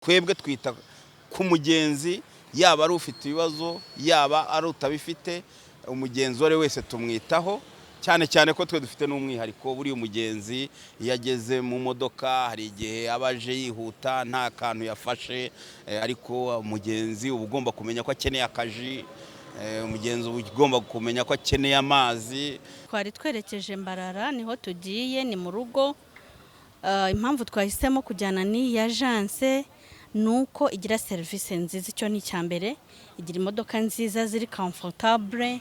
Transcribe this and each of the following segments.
twebwe twita ku mugenzi, yaba ari ufite ibibazo, yaba ari utabifite, umugenzi wari wese tumwitaho, cyane cyane ko twe dufite n'umwihariko buri umugenzi iyo ageze mu modoka hari igihe abaje yihuta nta kantu yafashe, ariko umugenzi uba ugomba kumenya ko akeneye akaji, umugenzi uba ugomba kumenya ko akeneye amazi. Twari twerekeje Mbarara, niho tugiye, ni mu rugo. Impamvu twahisemo kujyana n'iyi agence nuko igira serivisi nziza, icyo ni icyambere, igira imodoka nziza ziri comfortable,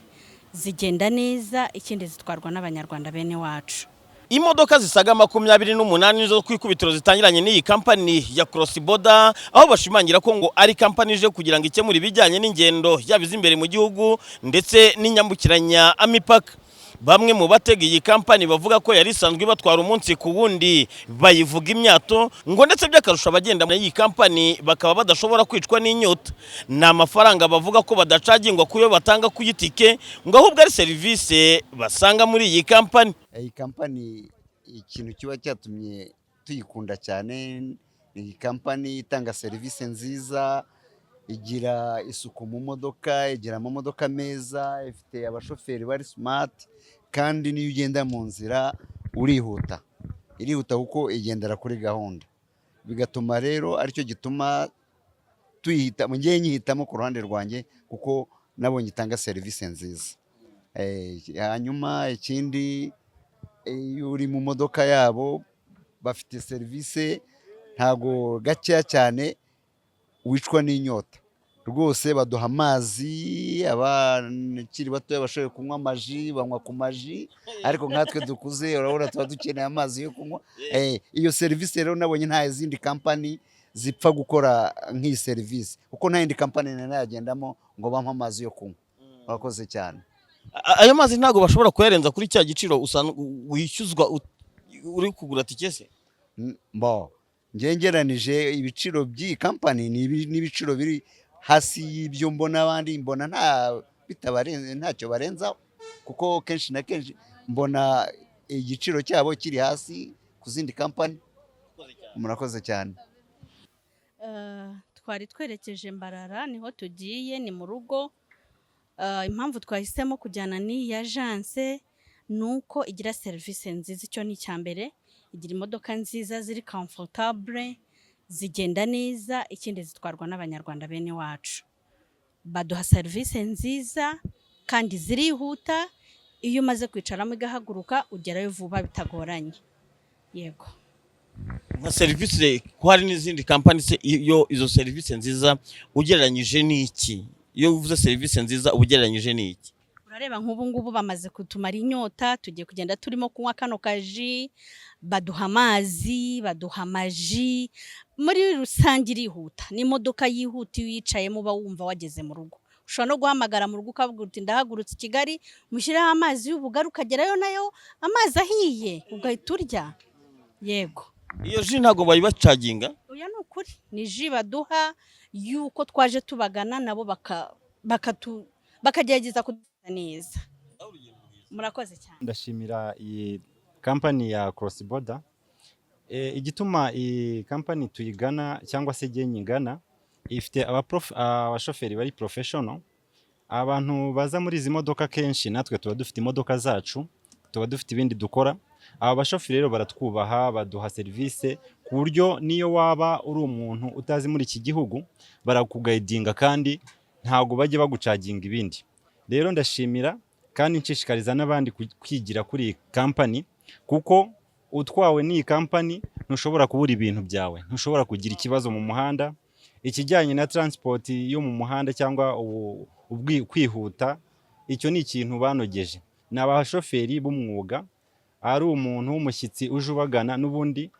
zigenda neza, ikindi zitwarwa n'abanyarwanda bene wacu. Imodoka zisaga 28 zo kwikubitiro zitangiranye n'iyi company ya Cross Border, aho bashimangira ko ngo ari company je kugira ngo ikemure ibijyanye n'ingendo yabize imbere mu gihugu ndetse n'inyambukiranya amipaka. Bamwe mu batega iyi company bavuga ko yari isanzwe batwara umunsi ku wundi bayivuga imyato, ngo ndetse by'akarusha abagenda muri iyi company bakaba badashobora kwicwa n'inyota. Na amafaranga bavuga ko badacagingwa kuyo batanga kuyitike, ngo ahubwo ari service basanga muri iyi company. Iyi company ikintu kiba cyatumye tuyikunda cyane, ni company itanga service nziza, igira isuku mu modoka, igira amamodoka meza, ifite abashoferi bari smart, kandi niyo ugenda mu nzira irihuta kuko igendera kuri gahunda. Bigatuma rero aricyo gituma tuyihita mu gihe nyihitamo ku ruhande rwanjye kuko nabonye itanga service nziza. Hanyuma ikindi, uri mu modoka yabo bafite service ntago gakeya cyane wicwa n'inyota. Rwose baduha amazi, abakiri bato bashoboye kunywa amaji banywa ku maji, ariko nkatwe dukuze urabona tuba dukeneye amazi yo kunywa. Iyo service rero nabonye nta izindi company zipfa gukora nk'iyi service, kuko nta yindi company nayagendamo ngo bampa amazi yo kunywa. Bakoze cyane. Ayo mazi ntago bashobora kuyarenza kuri cya giciro wishyuzwa uri kugura tike se? Ngeranije ibiciro by'iyi company n'ibiciro biri hasi y'ibyo mbona abandi, mbona ntacyo barenzaho, kuko kenshi na kenshi mbona igiciro cyabo kiri hasi ku zindi company. Murakoze cyane. Twari twerekeje Mbarara, niho tugiye, ni mu rugo. Impamvu twahisemo kujyana n'iyi agence nuko igira service nziza, icyo ni icyambere, igira imodoka nziza ziri comfortable, zigenda neza, ikindi zitwarwa n'abanyarwanda bene wacu. Baduha service nziza kandi zirihuta, iyo umaze kwicaramo igahaguruka ugerayo vuba bitagoranye. Yego. Nka service ko hari n'izindi company se, iyo izo service nziza ugereranyije n'iki? Iyo uvuze service nziza ugereranyije n'iki? Urareba nk'ubu ngubu bamaze kutumara inyota, tugiye kugenda turimo kunywa kano kaji, baduha amazi, baduha amaji, muri rusange irihuta. Ni imodoka yihuta, iyo uyicayemo uba wumva wageze mu rugo. Ushobora no guhamagara mu rugo ukavuga uti ndahagurutse i Kigali, mushyiraho amazi y'ubugari, ukagerayo nayo amazi ahiye ugahita urya. Yego. Iyo ji ntago bayibacaginga? Oya, ni ukuri, ni ji baduha yuko twaje tubagana, nabo bakagerageza kuduha neza. Murakoze cyane. Ndashimira iyi company ya Cross Border. Igituma iyi company tuyigana cyangwa se nyingana, ifite abashoferi bari professional, abantu baza muri izi modoka kenshi, natwe tuba dufite imodoka zacu, tuba dufite ibindi dukora. Aba bashoferi rero baratwubaha, baduha service ku buryo niyo waba uri umuntu utazi muri iki gihugu barakugaidinga, kandi ntago bajye bagucaginga ibindi. Rero ndashimira kandi nshishikariza n'abandi kwigira kuri iyi company, kuko utwawe n'iyi company ntushobora kubura ibintu byawe, ntushobora kugira ikibazo mu muhanda. Ikijyanye na transport yo mu muhanda cyangwa kwihuta, icyo ni ikintu banogeje. N'abashoferi b'umwuga, ari umuntu w'umushyitsi uje ubagana n'ubundi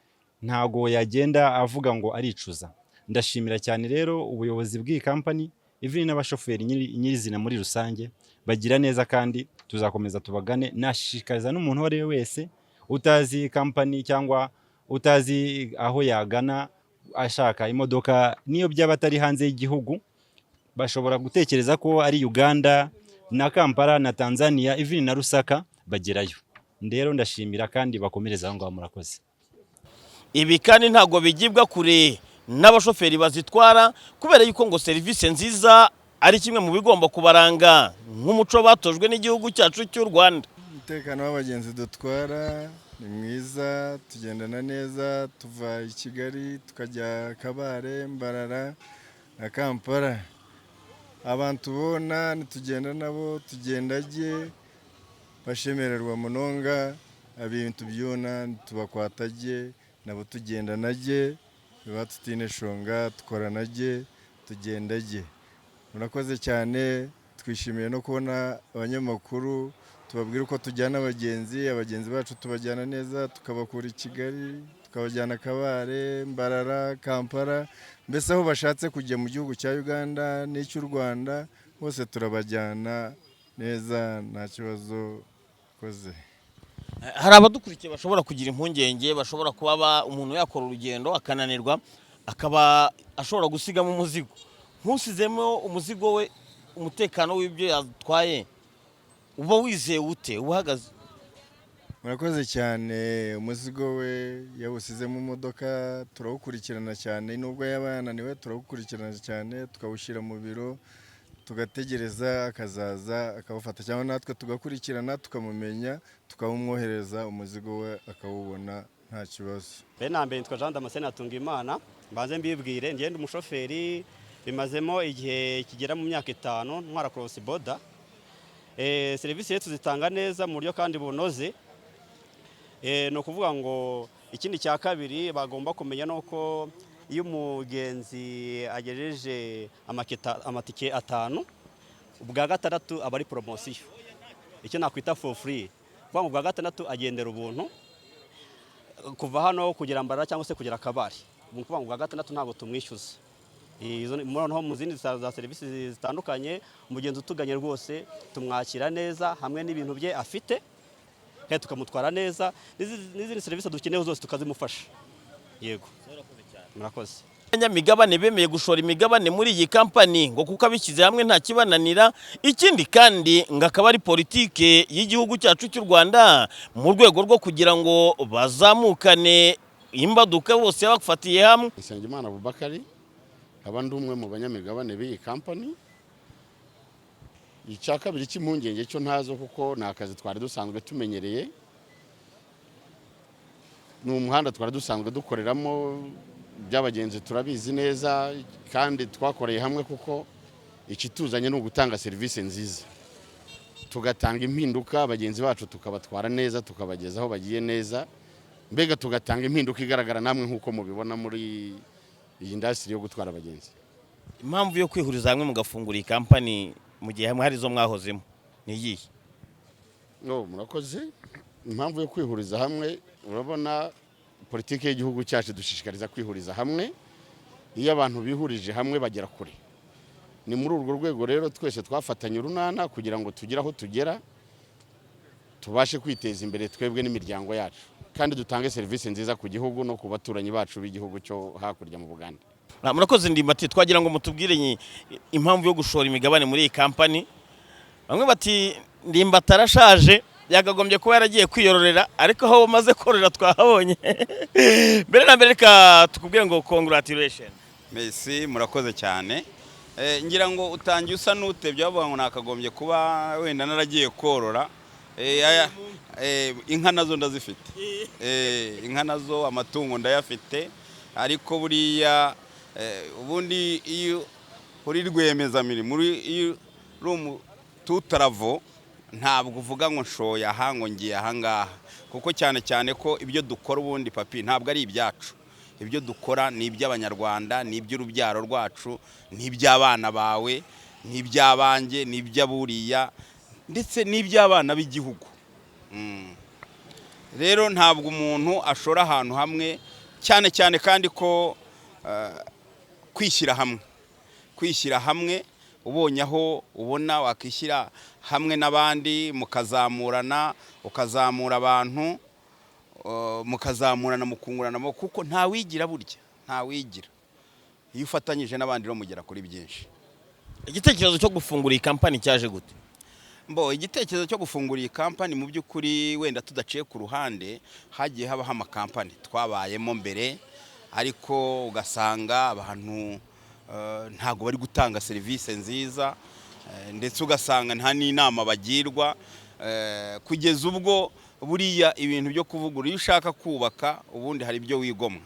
ntago yagenda avuga ngo aricuza. Ndashimira cyane rero ubuyobozi bw'iyi company, even n'abashoferi nyirizina muri rusange bagira neza, kandi tuzakomeza tubagane. Nashishikariza n'umuntu wari wese utazi company cyangwa utazi aho yagana ashaka imodoka, niyo byaba atari hanze y'igihugu, bashobora gutekereza ko ari Uganda na Kampala na Tanzania, even na Rusaka bagerayo. Ndero ndashimira kandi bakomereza aho ngaho. Murakoze. Ibi kandi ntago bigibwa kure n'abashoferi bazitwara kubera yuko ngo serivisi nziza ari kimwe mu bigomba kubaranga nk'umuco batojwe n'igihugu cyacu cy'u Rwanda. Umutekano w'abagenzi dutwara ni mwiza, tugendana neza, tuva i Kigali tukajya Kabare, Mbarara na Kampala. Abantu bona nitugenda nabo tugendage bashemererwa munonga, abintu byona tubakwataje nabo tugendanage, batutiineshonga tukoranage tugendage. Murakoze cyane, twishimiye no kubona abanyamakuru tubabwira uko tujyana abagenzi bacu tubajyana neza, tukabakura i Kigali tukabajyana Kabare, Mbarara, Kampala, mbese aho bashatse kujya mu gihugu cya Uganda n'icy'u Rwanda bose turabajyana neza nta kibazo koze. Hari abadukurikiye bashobora kugira impungenge, bashobora kuba umuntu yakora urugendo akananirwa akaba ashobora gusigamo umuzigo. Nkusizemo umuzigo we, umutekano w'ibyo yatwaye uba wizeye ute, uhagaze? Murakoze cyane, umuzigo we yawusize mu modoka turawukurikirana cyane, nubwo yaba yananiwe turawukurikirana cyane, tukawushyira mu biro tugategereza akazaza akawufata, cyangwa natwe tugakurikirana tukamumenya tukawumwohereza umuzigo we akawubona nta kibazo. Mbere nitwa Jean Damascene Hatungimana, mbanze mbibwire ngende umushoferi bimazemo igihe kigera mu myaka 5 ntwara cross border. Serivisi yetu zitanga neza mu buryo kandi bunoze. No kuvuga ngo ikindi cya kabiri bagomba kumenya nuko iyo umugenzi agejeje amatike 5 ubwa gatandatu aba ari promotion, icyo nakwita for free. Kuvuga ngo ubwa gatandatu agendera ubuntu kuva hano kugera Mbarara cyangwa se kugera Kabare. Kuvuga ngo ubwa gatandatu ntabwo tumwishyuza. Noneho mu zindi za serivisi zitandukanye umugenzi utuganye rwose tumwakira neza hamwe n'ibintu bye afite, kandi tukamutwara neza, n'izindi serivisi dukeneye zose tukazimufasha. Yego, murakoze. Abanyamigabane bemeye gushora imigabane muri iyi kampani ngo kuko abishyize hamwe nta kibananira. Ikindi kandi ngo akaba ari politike y'igihugu cyacu cy'u Rwanda mu rwego rwo kugira ngo bazamukane imbaduka bose yabafatiye hamwe. Nsengimana Abubakari, abandi umwe mu banyamigabane b'iyi kampani. Icya kabiri cy'impungenge cyo ntazo kuko ni akazi twari dusanzwe tumenyereye, ni umuhanda twari dusanzwe dukoreramo, by'abagenzi turabizi neza kandi twakoreye hamwe kuko ikituzanye no gutanga serivisi nziza, tugatanga impinduka abagenzi bacu tukabatwara neza, tukabageza aho bagiye neza, mbega tugatanga impinduka igaragara namwe nk'uko mubibona muri iyi industry yo gutwara abagenzi. Impamvu yo kwihuriza hamwe mugafungura iyi kampani mu gihe hamwe hari zo mwahozemo ni iyihe? Murakoze. Impamvu yo kwihuriza hamwe, urabona politiki y'igihugu cyacu dushishikariza kwihuriza hamwe. Iyo abantu bihurije hamwe bagera kure. Ni muri urwo rwego rero twese twafatanye urunana kugira ngo tugire aho tugera, tubashe kwiteza imbere twebwe n'imiryango yacu, kandi dutange serivisi nziza ku gihugu no ku baturanyi bacu b'igihugu cyo hakurya mu Buganda. Murakoze Ndimbati, twagira ngo mutubwire impamvu yo gushora imigabane muri iyi kampani. Bamwe bati Ndimbati arashaje, yakagombye kuba yaragiye kwiyororera, ariko aho bamaze korera twahabonye. Mbere na mbere reka tukubwire ngo congratulations. Merci, murakoze cyane. Ngira ngo utangiye usa n'utebye bavuga ngo nakagombye kuba wenda naragiye korora. Inka nazo ndazifite. Inka nazo amatungo ndayafite, ariko buriya ubundi iyo uri rwiyemezamirimo muri tutaravo ntabwo uvuga ngo nshoye aha ngo ngiye aha ngaha, kuko cyane cyane ko ibyo dukora ubundi papi ntabwo ari ibyacu. Ibyo dukora ni iby'abanyarwanda, ni iby'urubyaro rwacu, ni iby'abana bawe, ni iby'abanjye, ni iby'aburiya, ndetse n'iby'abana b'igihugu. Rero ntabwo umuntu ashora ahantu hamwe, cyane cyane kandi ko kwishyira hamwe ubonye aho ubona wakishyira hamwe n'abandi mukazamurana, ukazamura abantu, mukazamurana mukungurana, kuko ntawigira burya, ntawigira. Iyo ufatanyije n'abandi rero mugera kuri byinshi. Igitekerezo cyo gufungura iyi kampani cyaje gute? Igitekerezo cyo gufungura iyi kampani mu by'ukuri wenda tudaciye ku ruhande, hagiye habaho amakampani twabayemo mbere, ariko ugasanga abantu ntago bari gutanga serivisi nziza, ndetse ugasanga nta n'inama bagirwa, kugeza ubwo buriya ibintu byo kuvugura iyo ushaka kubaka ubundi hari ibyo wigomwa.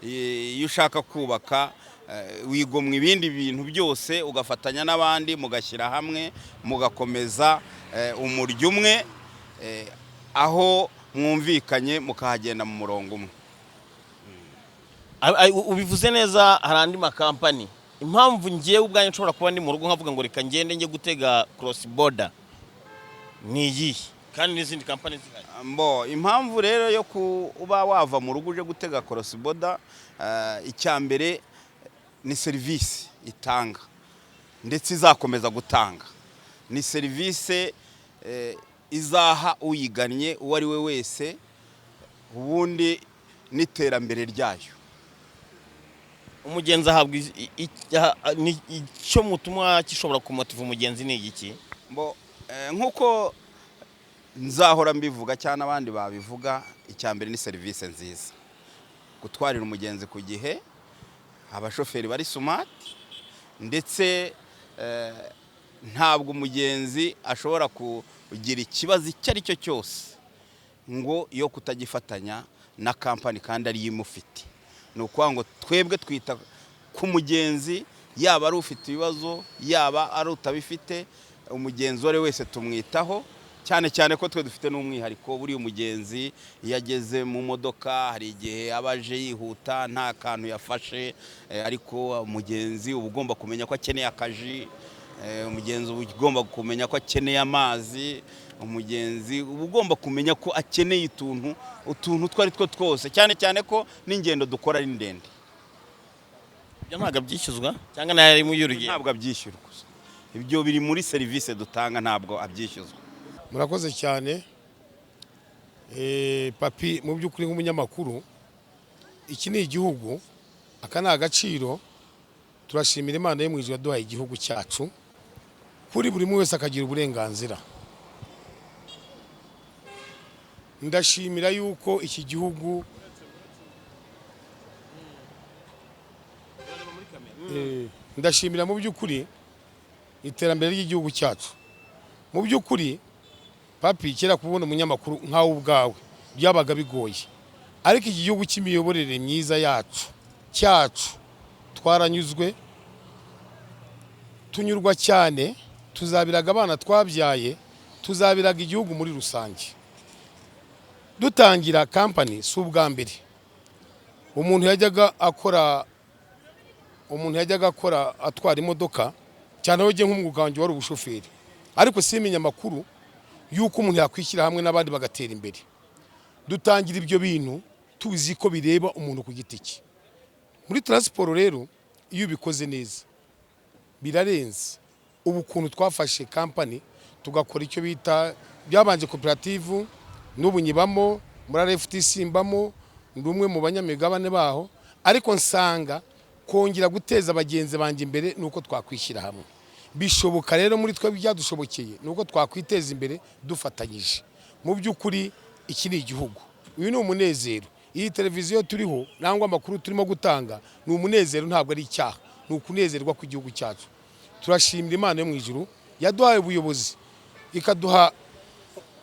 Iyo ushaka kubaka wigomwa ibindi bintu byose ugafatanya n'abandi mugashyira hamwe mugakomeza umuryo umwe, aho mwumvikanye mukahagenda mu murongo umwe. Ubivuze neza, hari andi makampani. Impamvu ngiye ubwanyu nshobora kuba ndi mu rugo nkavuga ngo reka ngende njye gutega cross border ni iyi kandi n'izindi kampani zihari. Impamvu rero yo kuba wava mu rugo uje gutega cross border, icyambere ni serivisi itanga ndetse izakomeza gutanga. Ni serivisi izaha uyigannye uwo ari we wese, ubundi n'iterambere ryayo. Umugenzi ahabwa icyo mutumwa gishobora kumotiva umugenzi ni igiki? Nkuko nzahora mbivuga cyane abandi babivuga, icyambere ni serivisi nziza, gutwarira umugenzi ku gihe, abashoferi bari smart, ndetse ntabwo umugenzi ashobora kugira ikibazo icyo ari cyo cyose ngo yo kutagifatanya na kampani kandi ari imufite. Ni ukuvuga ngo twebwe twita ku mugenzi, yaba ari ufite ibibazo yaba ari utabifite, umugenzi wari wese tumwitaho, cyane cyane ko twe dufite n'umwihariko. Buri umugenzi iyo ageze mu modoka hari igihe abaje yihuta nta kantu yafashe, ariko umugenzi uba ugomba kumenya ko akeneye akaji, umugenzi uba ugomba kumenya ko akeneye amazi, umugenzi uba ugomba kumenya ko akeneye utuntu twari two twose, cyane cyane ko n'ingendo dukora ari ndende. Ibyo ntabwo abyishyuzwa cyangwa nayo ari mu y'urugendo? Ntabwo abyishyurwa, ibyo biri muri serivisi dutanga, ntabwo abyishyuzwa. Murakoze cyane. Papi, mu by'ukuri nk'umunyamakuru, iki ni igihugu, aka ni agaciro. Turashimira Imana yo mu ijuru yaduhaye igihugu cyacu, kuri buri wese akagira uburenganzira. Ndashimira yuko iki gihugu ndashimira mu by'ukuri iterambere ry'igihugu cyacu. Mu by'ukuri papi, kera kubona umunyamakuru nkawe ubwawe byabaga bigoye, ariko iki gihugu cy'imiyoborere myiza cyacu twaranyuzwe, tunyurwa cyane, tuzabiraga abana twabyaye, tuzabiraga igihugu muri rusange. Dutangira kampani si ubwa mbere umuntu yajyaga akora atwara imodoka, cyane aho nk'umwuga wanjye wari ubushoferi, ariko simenya amakuru yuko umuntu yakwishyira hamwe n'abandi bagatera imbere. Dutangira ibyo bintu tuzi ko bireba umuntu ku giti cye. Muri transport rero iyo ubikoze neza birarenze. Ubu kuntu twafashe kampani tugakora icyo bita byabanje koperative, n'ubu nyibamo muri RFTC mbamo, ndi umwe mu banyamigabane baho, ariko nsanga kongera guteza abagenzi banjye imbere nuko twakwishyira hamwe. Bishoboka rero muri twe byadushobokeye nuko twakwiteza imbere dufatanyije. Mu by'ukuri iki ni igihugu, uyu ni umunezero. Iyi televiziyo turiho nangwa amakuru turimo gutanga ni umunezero, ntabwo ari icyaha, ni ukunezerwa ku gihugu cyacu. Turashimira Imana yo mu ijuru yaduhaye ubuyobozi, ikaduha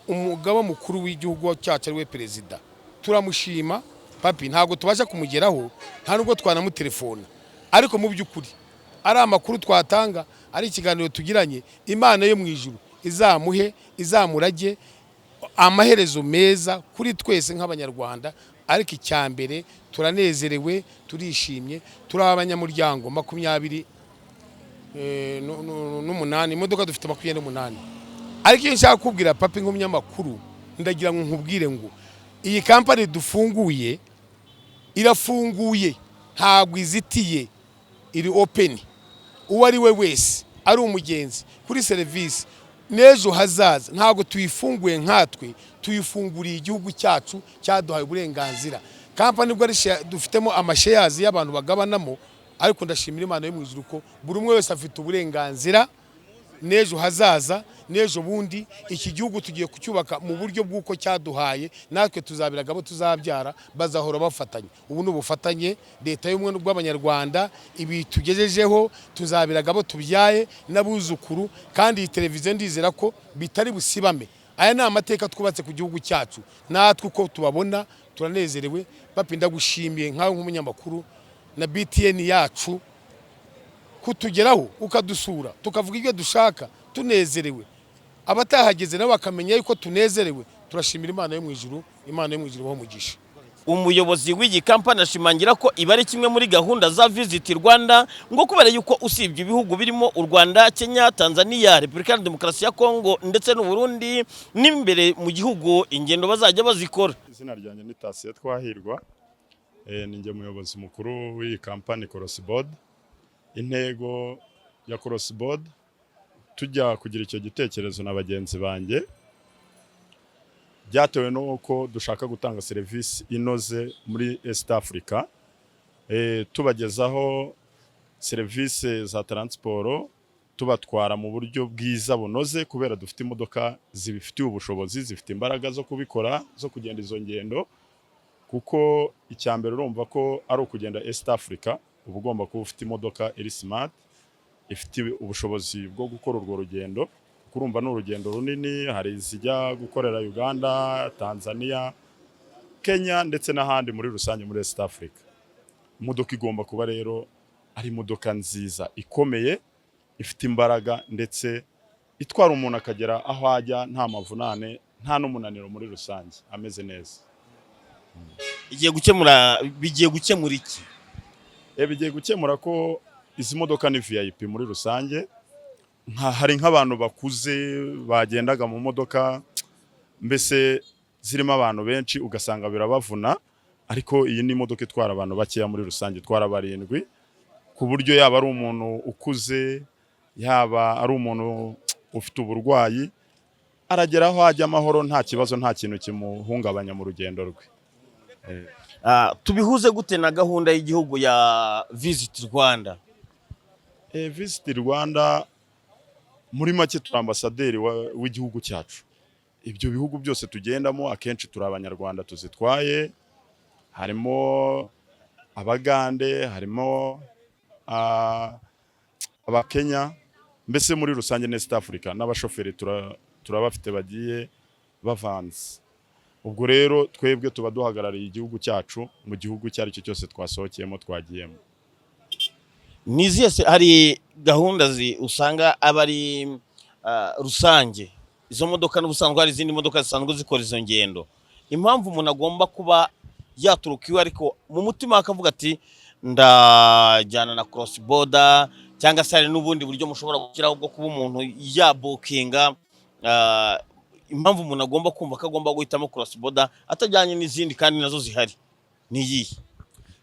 umugaba mukuru w'igihugu cyacu ari we perezida. Turamushima papi, ntabwo tubasha kumugeraho, nta nubwo twanamutelefona, ariko mu by'ukuri ari amakuru twatanga, ari ikiganiro tugiranye, Imana yo mu ijuru izamuhe, izamurage amaherezo meza kuri twese nk'abanyarwanda. Ariko icyambere turanezerewe, turishimye, turi abanyamuryango 28, imodoka dufite 28. Ariko iyo nshaka kubwira papi nk'umunyamakuru, ndagira ngo nkubwire ngo iyi kampani dufunguye irafunguye, ntabwo izitiye, iri open. Uwo ari we wese ari umugenzi kuri serivisi n'ejo hazaza, ntabwo tuyifunguye nkatwe, tuyifunguriye igihugu cyacu cyaduhaye uburenganzira. Kampani ubwo dufitemo amashares y'abantu bagabanamo, ariko ndashimira Imana yo mu ijuru ko buri umwe wese afite uburenganzira n'ejo hazaza n'ejo bundi iki gihugu tugiye kucyubaka mu buryo bw'uko cyaduhaye, natwe tuzabiraga abo tuzabyara bazahora bafatanya. Ubu ni ubufatanye leta y'ubumwe bw'abanyarwanda ibi tugejejeho, tuzabiraga abo tubyaye n'abuzukuru, kandi iyi televiziyo ndizera ko bitari busibame. Aya ni amateka twubatse ku gihugu cyacu, natwe uko tubabona turanezerewe. Papi ndagushimiye nkawe nk'umunyamakuru na BTN yacu kutugeraho ukadusura tukavuga ibyo dushaka tunezerewe, abatahageze nabo bakamenya yuko tunezerewe. Turashimira Imana yo mu ijuru, Imana yo mu ijuru ho mugisha. Umuyobozi w'iyi kampani ashimangira ko iba ari kimwe muri gahunda za Visit Rwanda, ngo kubera yuko usibye ibihugu birimo u Rwanda, Kenya, Tanzania, Repubulika ya Demokarasi ya Kongo ndetse n'u Burundi, n'imbere mu gihugu ingendo bazajya bazikora. Izina ryanjye ni Tasiye Twahirwa, ni njye muyobozi mukuru w'iyi kampani Crossboard. Intego ya Crossboard tujya kugira icyo gitekerezo na bagenzi banjye byatewe nuko dushaka gutanga serivisi inoze muri East Africa, tubagezaho serivisi za transport, tubatwara mu buryo bwiza bunoze, kubera dufite imodoka zibifitiye ubushobozi, zifite imbaraga zo kubikora, zo kugenda izo ngendo. Kuko icyambere urumva ko ari ukugenda East Africa, uba ugomba kuba ufite imodoka iri smart, ifite ubushobozi bwo gukora urwo rugendo. Kurumva ni urugendo runini, hari izijya gukorera Uganda, Tanzania, Kenya ndetse n'ahandi muri rusange muri East Africa. Imodoka igomba kuba rero ari imodoka nziza, ikomeye, ifite imbaraga, ndetse itwara umuntu akagera aho ajya nta mavunane, nta n'umunaniro, muri rusange ameze neza. Bigiye gukemura iki? Bigiye gukemura ko izi modoka ni VIP muri rusange. Hari nk'abantu bakuze bagendaga mu modoka, mbese zirimo abantu benshi ugasanga birabavuna, ariko iyi ni imodoka itwara abantu bakeya muri rusange, itwara 7, ku buryo yaba ari umuntu ukuze, yaba ari umuntu ufite uburwayi, aragera aho ajya amahoro, nta kibazo, nta kintu kimuhungabanya mu rugendo rwe. Tubihuze gute na gahunda y'igihugu ya Visit Rwanda? Visit Rwanda muri make turi ambasaderi w'igihugu cyacu. Ibyo bihugu byose tugendamo akenshi turi abanyarwanda tuzitwaye, harimo Abagande, harimo Abakenya, mbese muri rusange East Africa n'abashoferi turabafite bagiye bavanze. Ubwo rero twebwe tuba duhagarariye igihugu cyacu mu gihugu cyari cyo cyose twasohokeyemo, twagiyemo. Niziyese hari gahunda usanga abari rusange, izo modoka n'ubusanzwe hari izindi modoka zisanzwe zikora izo ngendo. Impamvu umuntu agomba kuba yaturuka iwe ariko mu mutima akavuga ati ndajyana na Crossboard, cyangwa se hari n'ubundi buryo mushobora gukiraho bwo kuba umuntu yabukinga, impamvu umuntu agomba kumva ko agomba guhitamo Crossboard atajyanye n'izindi kandi nazo zihari ni iyihe?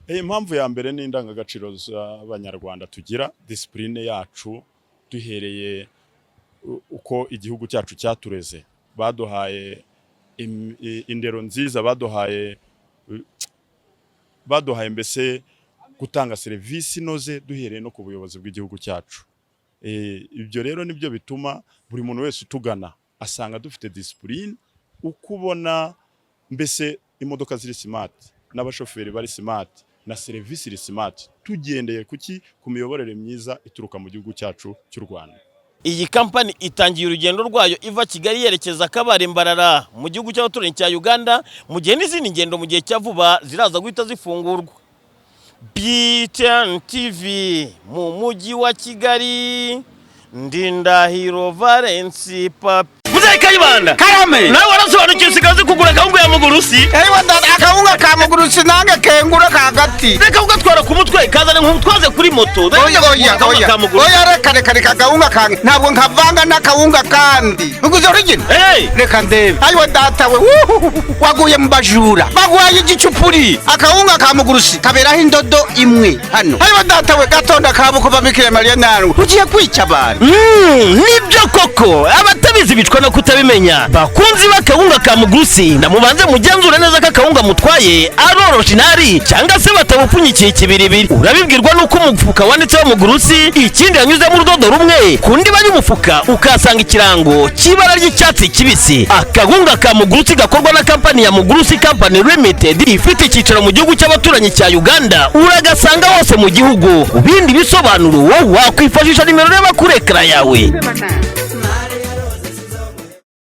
Impamvu ya mbere ni indangagaciro z'abanyarwanda tugira, discipline yacu, duhereye uko igihugu cyacu cyatureze, baduhaye indero nziza, baduhaye mbese gutanga serivisi inoze, duhereye no ku buyobozi bw'igihugu cyacu. Ibyo rero nibyo bituma buri muntu wese utugana asanga dufite discipline, ukubona mbese imodoka ziri smart, n'abashoferi bari smart, na serivisi iri smart, tugendeye ku miyoborere myiza ituruka mu gihugu cyacu cy'u Rwanda. Iyi kampani itangiye urugendo rwayo iva Kigali yerekeza Kabare Mbarara mu gihugu cy'abaturanyi cya Uganda, mu gihe n'izindi ngendo mu gihe cya vuba ziraza guhita zifungurwa. BTN TV mu mujyi wa Kigali, Ndindahiro Valence Papi. Muzehe Kayibanda Karame, nawe warasobanukiwe usigaze kugura akawunga ya Mugurusi? Akawunga ka Mugurusi nange kengura kagati. Reka ugatwara ku mutwe kazane nk'utwaze kuri moto. Oya reka akawunga kange ntabwo nkavanga n'akawunga kandi. Uguze origin? Reka ndebe. Ayiwa data we waguye mu bajura. Bagwaye igicupuri. Akawunga ka Mugurusi kaberaho indodo imwe hano. Ayiwa data we gatonda kabo kuva Bikira Mariya nawe. Ugiye kwica abantu. Nibyo koko abatabizi bicwa no mutabimenya. Bakunzi b'akawunga ka Mugurusi, namubanze mugenzure neza ko akawunga mutwaye ari original cyangwa se batabupfunyikiye ikibiribiri. Urabibwirwa nuko umufuka wanditseho Mugurusi, ikindi yanyuze mu rudodo rumwe kundi bari umufuka ukasanga ikirango cy'ibara ry'icyatsi kibisi. Akawunga ka Mugurusi gakorwa na kampani ya Mugurusi Company Limited ifite icyicaro mu gihugu cy'abaturanyi cya Uganda. Uragasanga hose mu gihugu. Ubindi bisobanuro wowe wakwifashisha nimero y'amakuru ekara yawe.